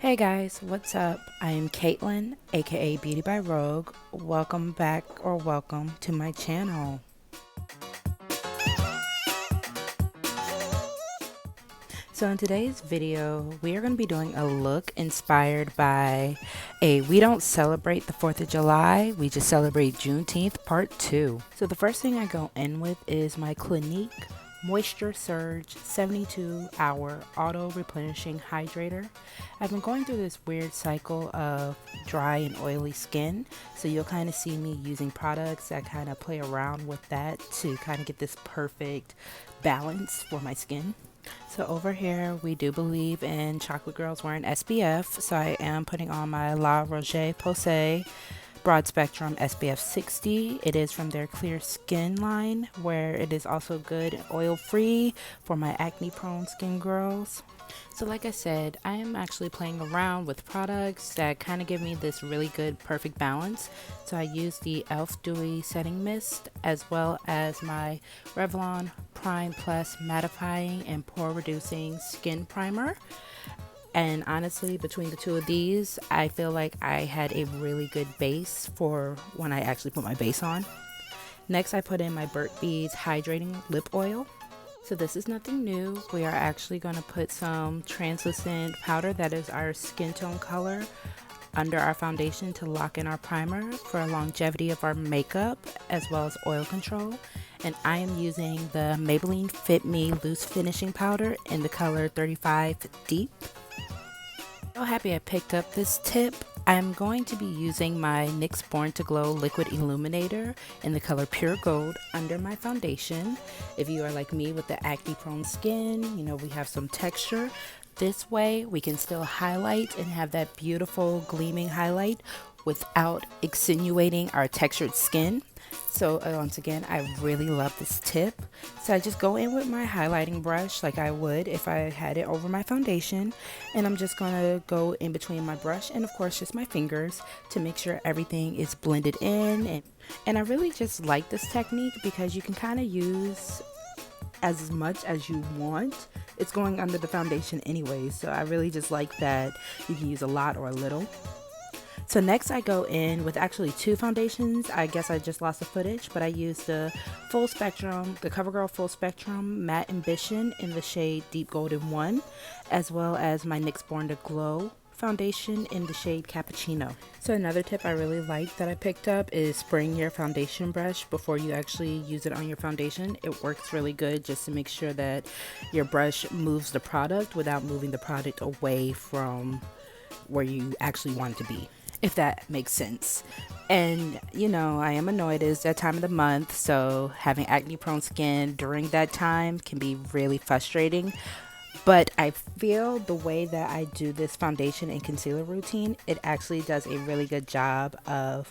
Hey guys, what's up? I am Caitlin, aka Beauty by Rogue. Welcome back or welcome to my channel. So in today's video, we are going to be doing a look inspired by we don't celebrate the 4th of July, we just celebrate Juneteenth part 2. So the first thing I go in with is my Clinique Moisture Surge 72-hour auto-replenishing hydrator. I've been going through this weird cycle of dry and oily skin, so you'll kind of see me using products that kind of play around with that to kind of get this perfect balance for my skin. So over here we do believe in chocolate girls wearing SPF, so I am putting on my Roche-Posay broad spectrum SPF 60. It is from their clear skin line, where it is also good oil free for my acne prone skin girls. So like I said, I am actually playing around with products that kind of give me this really good perfect balance. So I use the E.L.F Dewy setting mist, as well as my Revlon Prime Plus mattifying and pore reducing skin primer. And honestly, between the two of these, I feel like I had a really good base for when I actually put my base on. Next, I put in my Burt's Bees Hydrating Lip Oil. So this is nothing new. We are actually going to put some translucent powder, that is our skin tone color, under our foundation to lock in our primer for longevity of our makeup as well as oil control. And I am using the Maybelline Fit Me Loose Finishing Powder in the color 35 Deep. So happy I picked up this tip. I'm going to be using my NYX Born to Glow Liquid Illuminator in the color Pure Gold under my foundation. If you are like me with the acne prone skin, you know, we have some texture. This way we can still highlight and have that beautiful gleaming highlight without extenuating our textured skin. So once again, I really love this tip. So I just go in with my highlighting brush like I would if I had it over my foundation, and I'm just gonna go in between my brush and of course just my fingers to make sure everything is blended in. And I really just like this technique because you can kind of use as much as you want. It's going under the foundation anyway, so I really just like that you can use a lot or a little. So next I go in with actually two foundations. I guess I just lost the footage, but I use the full spectrum, the Covergirl full spectrum matte ambition in the shade Deep Golden 1, as well as my NYX Born to Glow foundation in the shade Cappuccino. So another tip I really like that I picked up is spraying your foundation brush before you actually use it on your foundation. It works really good just to make sure that your brush moves the product without moving the product away from where you actually want it to be, if that makes sense. And you know, I am annoyed, it's that time of the month, so having acne prone skin during that time can be really frustrating. But I feel the way that I do this foundation and concealer routine, it actually does a really good job of,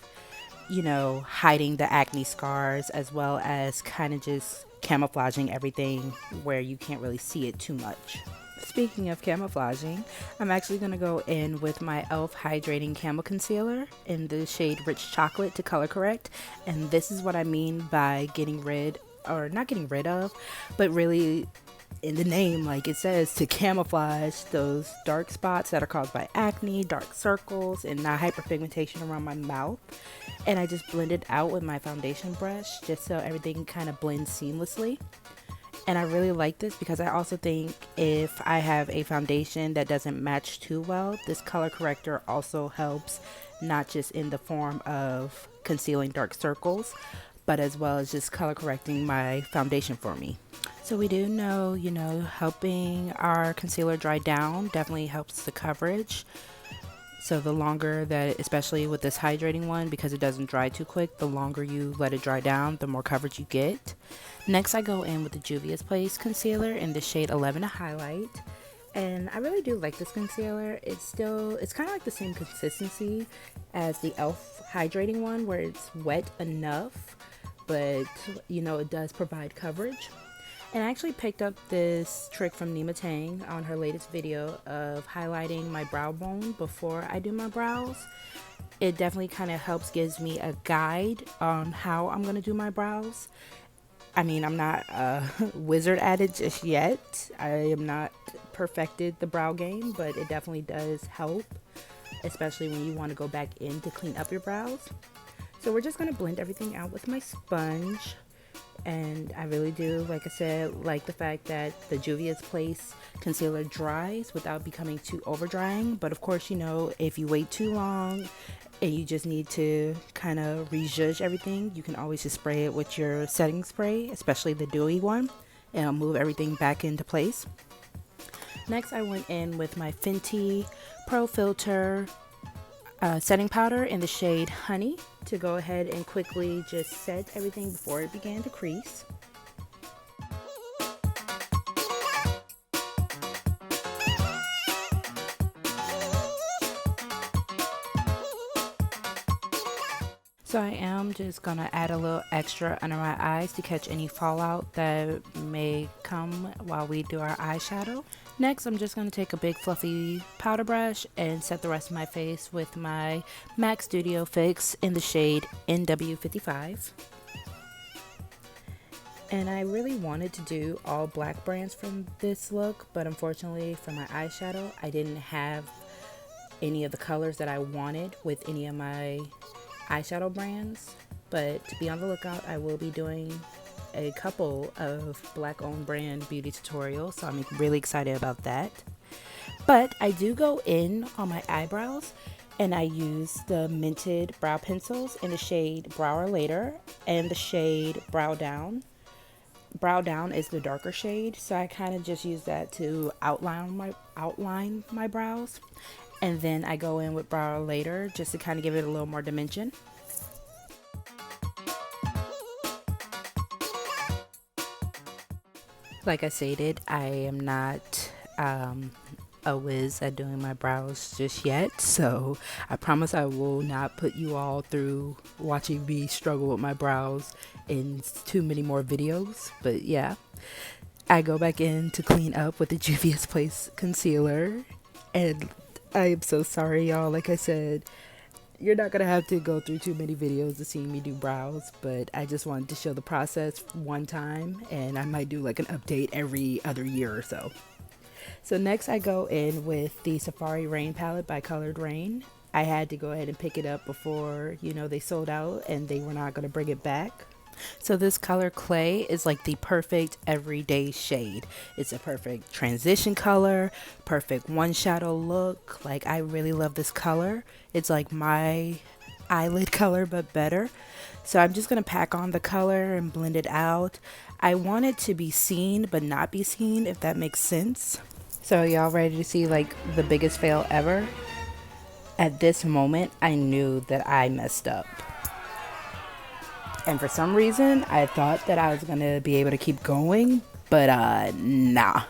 you know, hiding the acne scars as well as kind of just camouflaging everything where you can't really see it too much. Speaking of camouflaging, I'm actually going to go in with my E.L.F Hydrating Camo Concealer in the shade Rich Chocolate to color correct. And this is what I mean by getting rid, or not getting rid of, but really in the name, like it says, to camouflage those dark spots that are caused by acne, dark circles, and not hyperpigmentation around my mouth. And I just blend it out with my foundation brush just so everything kind of blends seamlessly. And I really like this because I also think if I have a foundation that doesn't match too well, this color corrector also helps, not just in the form of concealing dark circles, but as well as just color correcting my foundation for me. So we do know, you know, helping our concealer dry down definitely helps the coverage. So the longer that, especially with this hydrating one, because it doesn't dry too quick, the longer you let it dry down, the more coverage you get. Next I go in with the Juvia's Place concealer in the shade 11 to highlight. And I really do like this concealer. It's kind of like the same consistency as the E.L.F hydrating one, where it's wet enough, but you know, it does provide coverage. And I actually picked up this trick from Nima Tang on her latest video of highlighting my brow bone before I do my brows. It definitely kind of helps, gives me a guide on how I'm going to do my brows. I mean, I'm not a wizard at it just yet. I am not perfected the brow game, but it definitely does help, especially when you want to go back in to clean up your brows. So we're just going to blend everything out with my sponge. And I really do, like I said, like the fact that the Juvia's Place concealer dries without becoming too over drying. But of course, you know, if you wait too long and you just need to kind of rejudge everything, you can always just spray it with your setting spray, especially the Dewy one, and it'll move everything back into place. Next, I went in with my Fenty Pro Filter setting powder in the shade Honey to go ahead and quickly just set everything before it began to crease. So I am just going to add a little extra under my eyes to catch any fallout that may come while we do our eyeshadow. Next, I'm just going to take a big fluffy powder brush and set the rest of my face with my MAC Studio Fix in the shade NW55. And I really wanted to do all black brands from this look, but unfortunately for my eyeshadow, I didn't have any of the colors that I wanted with any of my eyeshadow brands. But to be on the lookout, I will be doing a couple of black owned brand beauty tutorials, so I'm really excited about that. But I do go in on my eyebrows and I use the Mented brow pencils in the shade Brow or Later and the shade Brow Down. Brow Down is the darker shade, so I kind of just use that to outline my brows. And then I go in with Brow or Later just to kind of give it a little more dimension. Like I stated, I am not a whiz at doing my brows just yet, so I promise I will not put you all through watching me struggle with my brows in too many more videos. But yeah, I go back in to clean up with the Juvia's Place concealer, and I am so sorry, y'all. Like I said, you're not gonna have to go through too many videos to see me do brows, but I just wanted to show the process one time, and I might do like an update every other year or so. So next I go in with the Safari Rain palette by Colored Rain. I had to go ahead and pick it up before, you know, they sold out and they were not going to bring it back. So this color Clay is like the perfect everyday shade. It's a perfect transition color, perfect one shadow look. Like, I really love this color. It's like my eyelid color but better. So I'm just going to pack on the color and blend it out. I want it to be seen but not be seen, if that makes sense. So y'all ready to see like the biggest fail ever? At this moment, I knew that I messed up. And for some reason, I thought that I was going to be able to keep going, but nah.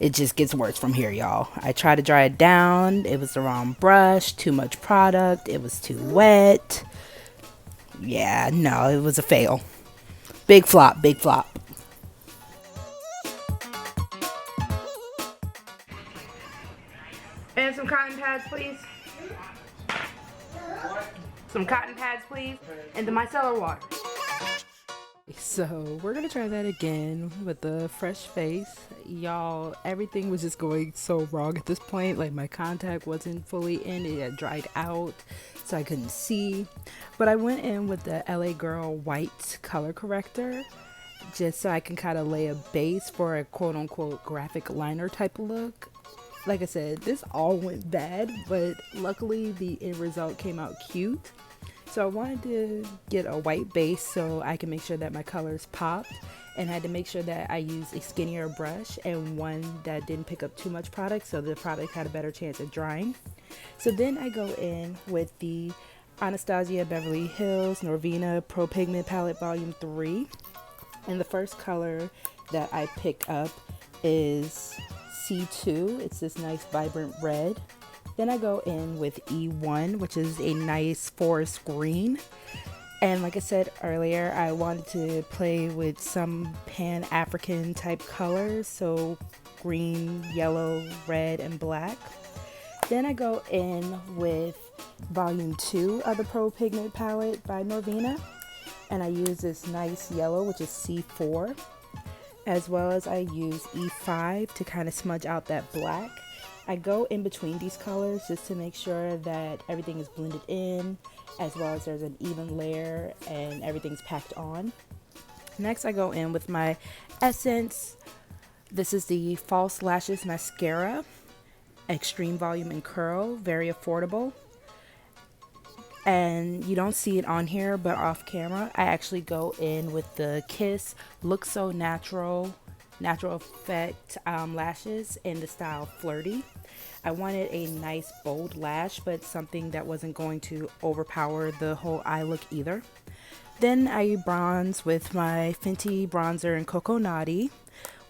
It just gets worse from here, y'all. I tried to dry it down. It was the wrong brush, too much product. It was too wet. Yeah, no, it was a fail. Big flop, big flop. And some cotton pads, please. Some cotton pads, please. And the micellar water. So we're gonna try that again with a fresh face. Y'all, everything was just going so wrong at this point. Like, my contact wasn't fully in, it had dried out, so I couldn't see. But I went in with the LA Girl white color corrector just so I can kind of lay a base for a quote unquote graphic liner type look. Like I said, this all went bad, but luckily the end result came out cute. So I wanted to get a white base so I can make sure that my colors popped, and I had to make sure that I used a skinnier brush and one that didn't pick up too much product, so the product had a better chance of drying. So then I go in with the Anastasia Beverly Hills Norvina Pro Pigment Palette Volume 3, and the first color that I pick up is C2. It's this nice vibrant red. Then I go in with E1, which is a nice forest green. And like I said earlier, I wanted to play with some Pan-African type colors, so green, yellow, red, and black. Then I go in with Volume 2 of the Pro Pigment Palette by Norvina. And I use this nice yellow, which is C4, as well as I use E.L.F to kind of smudge out that black. I go in between these colors just to make sure that everything is blended in, as well as there's an even layer and everything's packed on. Next, I go in with my Essence. This is the False Lashes Mascara, Extreme Volume and Curl, very affordable. And you don't see it on here, but off camera, I actually go in with the Kiss Look So Natural Effect lashes in the style Flirty. I wanted a nice bold lash, but something that wasn't going to overpower the whole eye look either. Then I bronze with my Fenty bronzer in Coco Naughty,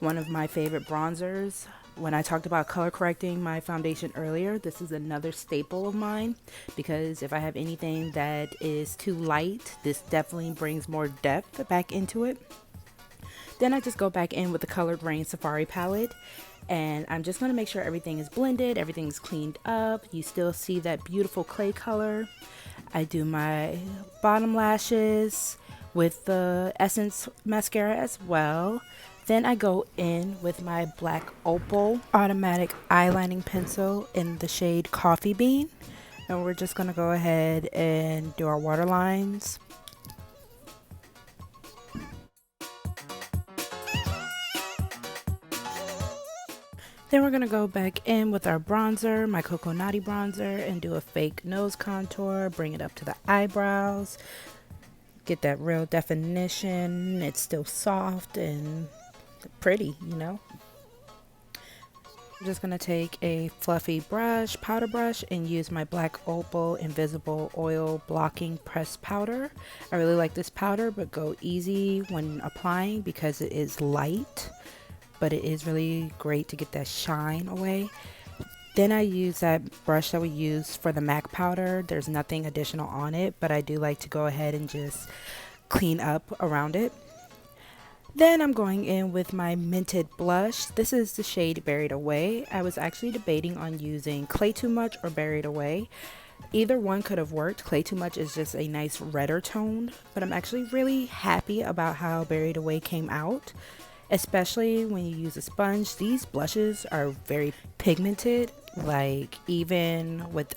one of my favorite bronzers. When I talked about color correcting my foundation earlier, this is another staple of mine, because if I have anything that is too light, this definitely brings more depth back into it. Then I just go back in with the Colored Rain Safari palette, and I'm just going to make sure everything is blended, everything's cleaned up. You still see that beautiful clay color. I do my bottom lashes with the Essence mascara as well. Then I go in with my black Opal automatic eyelining pencil in the shade Coffee Bean. And we're just going to go ahead and do our waterlines. Then we're going to go back in with our bronzer, my Coco Naughty bronzer, and do a fake nose contour, bring it up to the eyebrows, get that real definition. It's still soft and pretty, you know. I'm just going to take a fluffy brush, powder brush, and use my black Opal Invisible Oil Blocking Pressed Powder. I really like this powder, but go easy when applying because it is light, but it is really great to get that shine away. Then I use that brush that we use for the MAC powder. There's nothing additional on it, but I do like to go ahead and just clean up around it. Then I'm going in with my Mented blush. This is the shade Buried Away. I was actually debating on using Clay Too Much or Buried Away. Either one could have worked. Clay Too Much is just a nice redder tone, but I'm actually really happy about how Buried Away came out, especially when you use a sponge. These blushes are very pigmented, like even with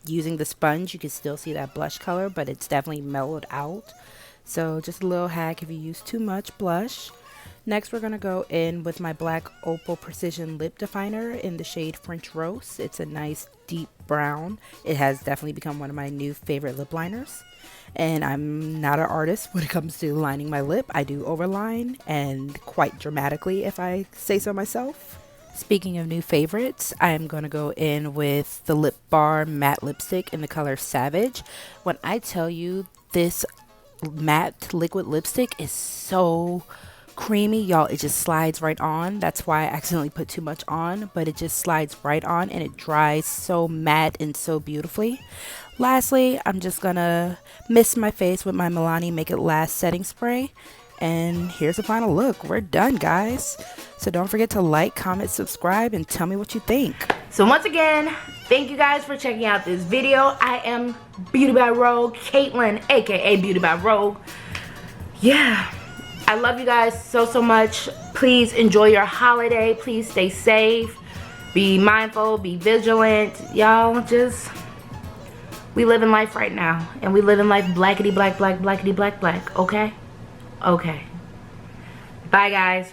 using the sponge you can still see that blush color, but it's definitely mellowed out. So just a little hack if you use too much blush. Next, we're going to go in with my black Opal Precision Lip Definer in the shade French Rose. It's a nice deep brown. It has definitely become one of my new favorite lip liners. And I'm not an artist when it comes to lining my lip. I do overline, and quite dramatically if I say so myself. Speaking of new favorites, I'm going to go in with the Lip Bar Matte Lipstick in the color Savage. When I tell you this matte liquid lipstick is so creamy, y'all, it just slides right on. That's why I accidentally put too much on, but it just slides right on and it dries so matte and so beautifully. Lastly, I'm just gonna mist my face with my Milani Make It Last setting spray, and here's the final look. We're done, guys. So don't forget to like, comment, subscribe, and tell me what you think. So once again, thank you guys for checking out this video. I am Beauty by Rogue, Caitlin, aka Beauty by Rogue. Yeah, I love you guys so much. Please enjoy your holiday. Please stay safe, be mindful, be vigilant. Y'all, just, we live in life right now, and we live in life blackety black, blackety black, okay? Okay. Bye, guys.